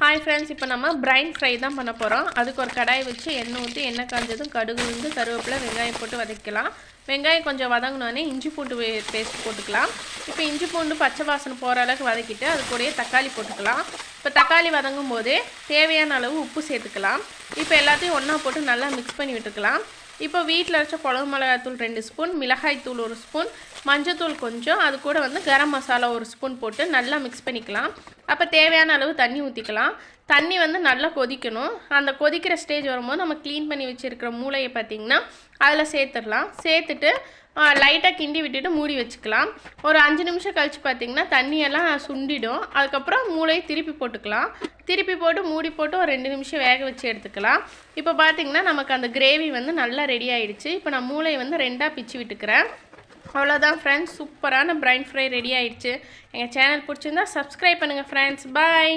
Hi friends, இப்போ நம்ம brain fry தான் பண்ண போகிறோம். அதுக்கு ஒரு கடாய் வச்சு எண்ணெய் ஊற்றி எண்ணெய் காஞ்சதும் கடுகு உளுந்து கருவேப்பிலை வெங்காயம் போட்டு வதக்கலாம். வெங்காயம் கொஞ்சம் வதங்கினோடனே இஞ்சி பூண்டு பேஸ்ட் போட்டுக்கலாம். இப்போ இஞ்சி பூண்டு பச்சை வாசனை போகிற அளவுக்கு வதக்கிட்டு அது கூடயே தக்காளி போட்டுக்கலாம். இப்போ தக்காளி வதங்கும் போதே தேவையான அளவு உப்பு சேர்த்துக்கலாம். இப்போ எல்லாத்தையும் ஒன்றா போட்டு நல்லா மிக்ஸ் பண்ணி விட்டுக்கலாம். இப்போ வீட்டில் அரைச்ச குழம்பு மிளகாய்த்தூள் 2 ஸ்பூன், மிளகாய் தூள் 1 ஸ்பூன், மஞ்சத்தூள் கொஞ்சம், அது கூட கரம் மசாலா 1 ஸ்பூன் போட்டு நல்லா மிக்ஸ் பண்ணிக்கலாம். அப்போ தேவையான அளவு தண்ணி ஊற்றிக்கலாம். தண்ணி நல்லா கொதிக்கணும். அந்த கொதிக்கிற ஸ்டேஜ் வரும்போது நம்ம க்ளீன் பண்ணி வச்சுருக்கிற மூளையை பார்த்திங்கன்னா அதில் சேர்த்துடலாம். சேர்த்துட்டு லைட்டாக கிண்டி விட்டுட்டு மூடி வச்சுக்கலாம். ஒரு 5 நிமிஷம் கழித்து பார்த்திங்கன்னா தண்ணியெல்லாம் சுண்டிடும். அதுக்கப்புறம் மூளையை திருப்பி போட்டுக்கலாம். திருப்பி போட்டு மூடி போட்டு ஒரு 2 நிமிஷம் வேக வச்சு எடுத்துக்கலாம். இப்போ பார்த்திங்கன்னா நமக்கு அந்த கிரேவி நல்லா ரெடி ஆகிடுச்சு. இப்போ நான் மூளையை 2ஆக பிச்சு விட்டுக்கிறேன். அவ்வளோதான் ஃப்ரெண்ட்ஸ், சூப்பரான பிரைன் ஃப்ரை ரெடி ஆகிடுச்சு. எங்கள் சேனல் பிடிச்சிருந்தா சப்ஸ்கிரைப் பண்ணுங்கள் ஃப்ரெண்ட்ஸ். பாய்.